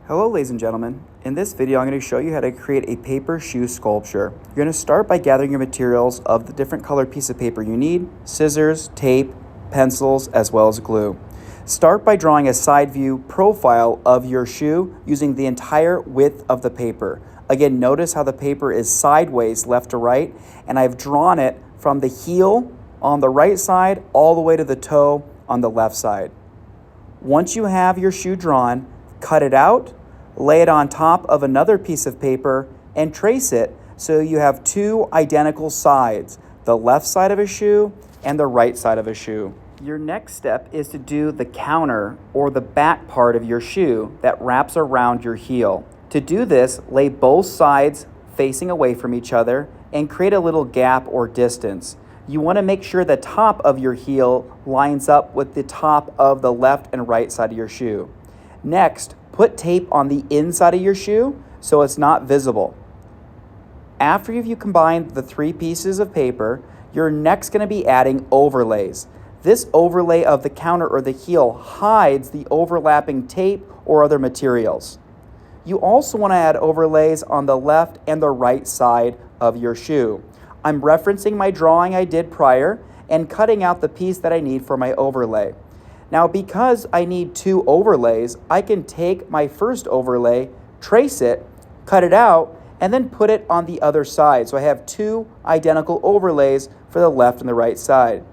Hello ladies and gentlemen. In this video I'm going to show you how to create a paper shoe sculpture. You're going to start by gathering your materials of the different colored piece of paper you need, scissors, tape, pencils, as well as glue. Start by drawing a side view profile of your shoe using the entire width of the paper. Again, notice how the paper is sideways left to right, and I've drawn it from the heel on the right side all the way to the toe on the left side. Once you have your shoe drawn, cut it out, lay it on top of another piece of paper, and trace it so you have two identical sides, the left side of a shoe and the right side of a shoe. Your next step is to do the counter or the back part of your shoe that wraps around your heel. To do this, lay both sides facing away from each other and create a little gap or distance. You want to make sure the top of your heel lines up with the top of the left and right side of your shoe. Next, put tape on the inside of your shoe so it's not visible. After you've combined the three pieces of paper, you're next going to be adding overlays. This overlay of the counter or the heel hides the overlapping tape or other materials. You also want to add overlays on the left and the right side of your shoe. I'm referencing my drawing I did prior and cutting out the piece that I need for my overlay. Now, because I need two overlays, I can take my first overlay, trace it, cut it out, and then put it on the other side. So I have two identical overlays for the left and the right side.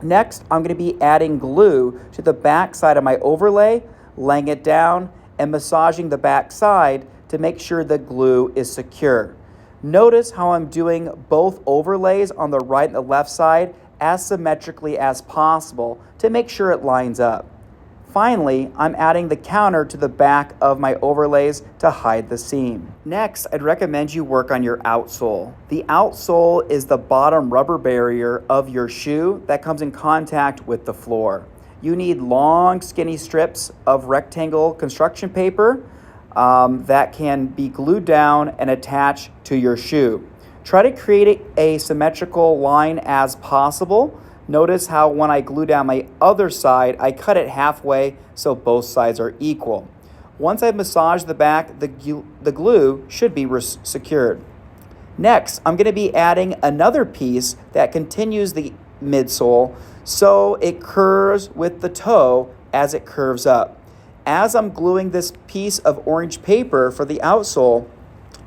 Next, I'm going to be adding glue to the back side of my overlay, laying it down, and massaging the back side to make sure the glue is secure. Notice how I'm doing both overlays on the right and the left side as symmetrically as possible to make sure it lines up. Finally, I'm adding the counter to the back of my overlays to hide the seam. Next, I'd recommend you work on your outsole. The outsole is the bottom rubber barrier of your shoe that comes in contact with the floor. You need long, skinny strips of rectangle construction paper that can be glued down and attached to your shoe. Try to create a symmetrical line as possible. Notice how when I glue down my other side, I cut it halfway so both sides are equal. Once I've massaged the back, the glue should be secured. Next, I'm going to be adding another piece that continues the midsole so it curves with the toe as it curves up. As I'm gluing this piece of orange paper for the outsole,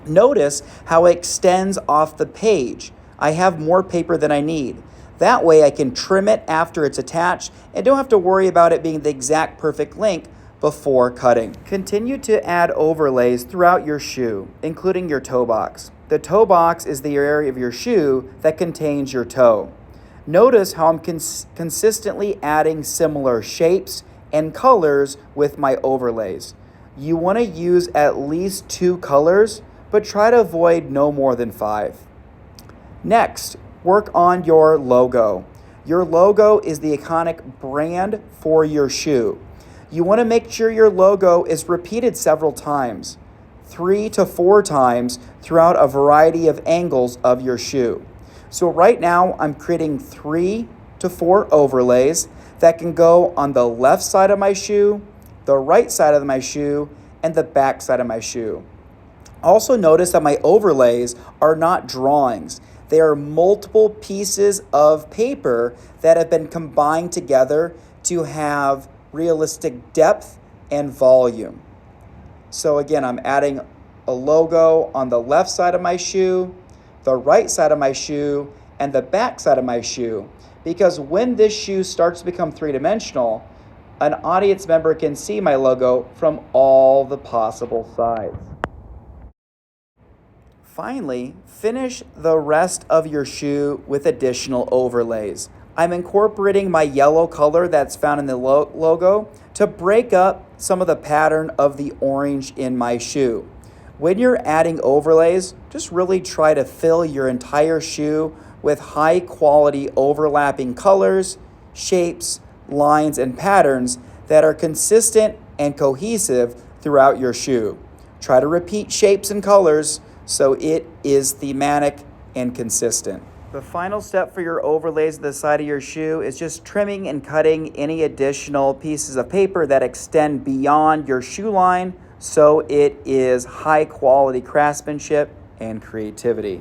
notice how it extends off the page. I have more paper than I need. That way I can trim it after it's attached and don't have to worry about it being the exact perfect length before cutting. Continue to add overlays throughout your shoe, including your toe box. The toe box is the area of your shoe that contains your toe. Notice how I'm consistently adding similar shapes and colors with my overlays. You want to use at least 2 colors, but try to avoid no more than 5. Next, work on your logo. Your logo is the iconic brand for your shoe. You want to make sure your logo is repeated several times, 3 to 4 times throughout a variety of angles of your shoe. So right now, I'm creating 3 to 4 overlays that can go on the left side of my shoe, the right side of my shoe, and the back side of my shoe. Also notice that my overlays are not drawings. They are multiple pieces of paper that have been combined together to have realistic depth and volume. So again, I'm adding a logo on the left side of my shoe, the right side of my shoe, and the back side of my shoe. Because when this shoe starts to become three-dimensional, an audience member can see my logo from all the possible sides. Finally, finish the rest of your shoe with additional overlays. I'm incorporating my yellow color that's found in the logo to break up some of the pattern of the orange in my shoe. When you're adding overlays, just really try to fill your entire shoe with high quality overlapping colors, shapes, lines, and patterns that are consistent and cohesive throughout your shoe. Try to repeat shapes and colors so it is thematic and consistent. The final step for your overlays at the side of your shoe is just trimming and cutting any additional pieces of paper that extend beyond your shoe line so it is high quality craftsmanship and creativity.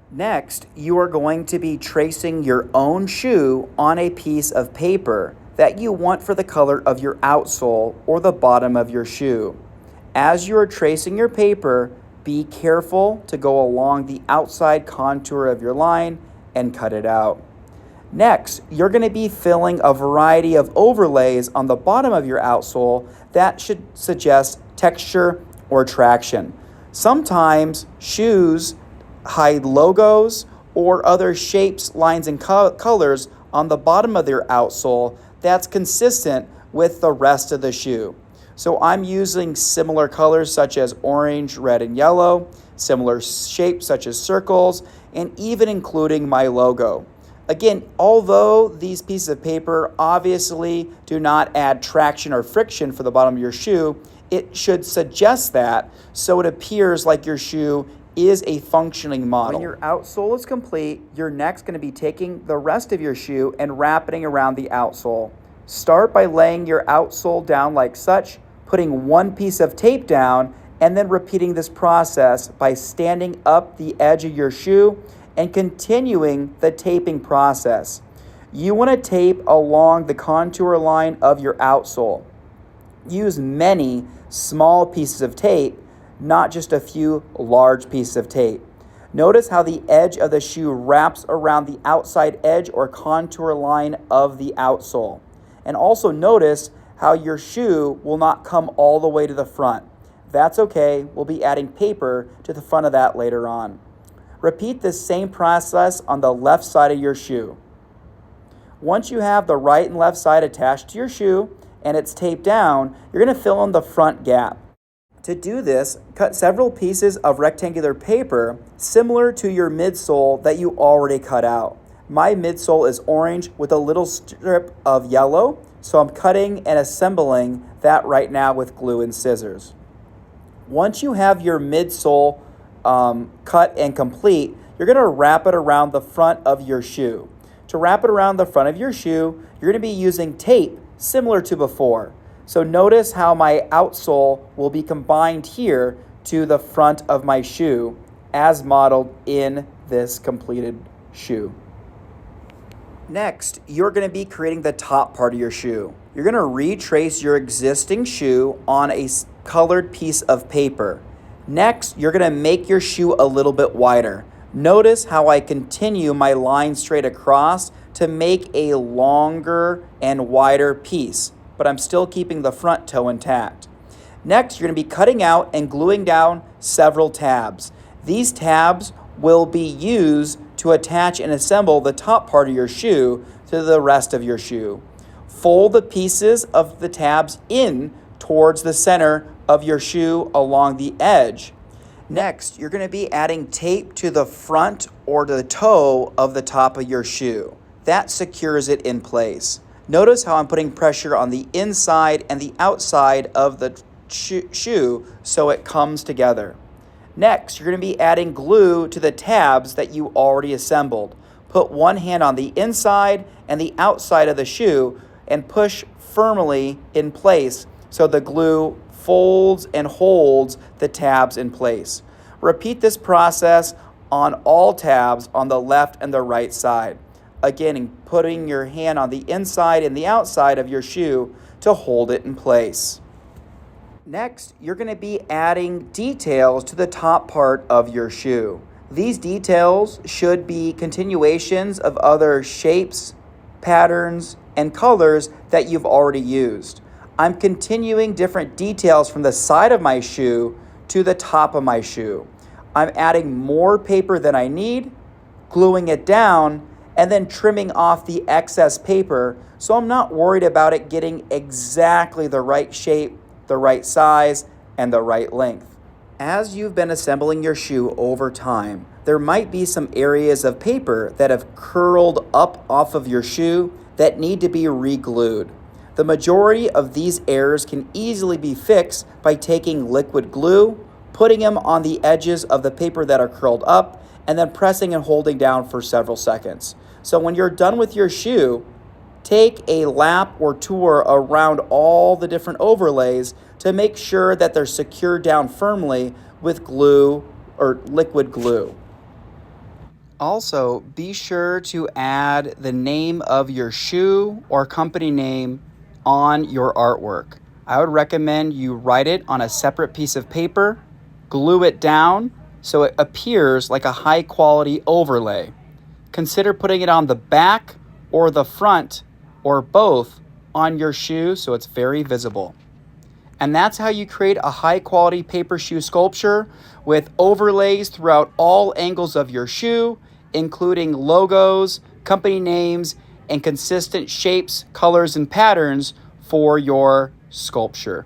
Next, you are going to be tracing your own shoe on a piece of paper that you want for the color of your outsole or the bottom of your shoe. As you are tracing your paper, be careful to go along the outside contour of your line and cut it out. Next, you're going to be filling a variety of overlays on the bottom of your outsole that should suggest texture or traction. Sometimes shoes hide logos or other shapes, lines, and colors on the bottom of their outsole that's consistent with the rest of the shoe. So I'm using similar colors such as orange, red, and yellow, similar shapes such as circles, and even including my logo. Again, although these pieces of paper obviously do not add traction or friction for the bottom of your shoe, it should suggest that so it appears like your shoe is a functioning model. When your outsole is complete, you're next going to be taking the rest of your shoe and wrapping around the outsole. Start by laying your outsole down like such, putting one piece of tape down, and then repeating this process by standing up the edge of your shoe and continuing the taping process. You want to tape along the contour line of your outsole. Use many small pieces of tape, not just a few large pieces of tape. Notice how the edge of the shoe wraps around the outside edge or contour line of the outsole. And also notice how your shoe will not come all the way to the front. That's okay, we'll be adding paper to the front of that later on. Repeat this same process on the left side of your shoe. Once you have the right and left side attached to your shoe and it's taped down, you're going to fill in the front gap. To do this, cut several pieces of rectangular paper similar to your midsole that you already cut out. My midsole is orange with a little strip of yellow, so I'm cutting and assembling that right now with glue and scissors. Once you have your midsole cut and complete, you're going to wrap it around the front of your shoe. To wrap it around the front of your shoe, you're going to be using tape similar to before. So notice how my outsole will be combined here to the front of my shoe as modeled in this completed shoe. Next, you're going to be creating the top part of your shoe. You're going to retrace your existing shoe on a colored piece of paper. Next, you're going to make your shoe a little bit wider. Notice how I continue my line straight across to make a longer and wider piece, but I'm still keeping the front toe intact. Next, you're going to be cutting out and gluing down several tabs. These tabs will be used to attach and assemble the top part of your shoe to the rest of your shoe. Fold the pieces of the tabs in towards the center of your shoe along the edge. Next, you're going to be adding tape to the front or the toe of the top of your shoe. That secures it in place. Notice how I'm putting pressure on the inside and the outside of the shoe so it comes together. Next, you're going to be adding glue to the tabs that you already assembled. Put one hand on the inside and the outside of the shoe and push firmly in place so the glue folds and holds the tabs in place. Repeat this process on all tabs on the left and the right side. Again, putting your hand on the inside and the outside of your shoe to hold it in place. Next, you're going to be adding details to the top part of your shoe. These details should be continuations of other shapes, patterns, and colors that you've already used. I'm continuing different details from the side of my shoe to the top of my shoe. I'm adding more paper than I need, gluing it down, and then trimming off the excess paper so I'm not worried about it getting exactly the right shape, the right size, and the right length. As you've been assembling your shoe over time, there might be some areas of paper that have curled up off of your shoe that need to be re-glued. The majority of these errors can easily be fixed by taking liquid glue, putting them on the edges of the paper that are curled up, and then pressing and holding down for several seconds. So when you're done with your shoe, take a lap or tour around all the different overlays to make sure that they're secured down firmly with glue or liquid glue. Also, be sure to add the name of your shoe or company name on your artwork. I would recommend you write it on a separate piece of paper, glue it down so it appears like a high quality overlay. Consider putting it on the back or the front or both on your shoe so it's very visible. And that's how you create a high quality paper shoe sculpture with overlays throughout all angles of your shoe, including logos, company names, and consistent shapes, colors, and patterns for your sculpture.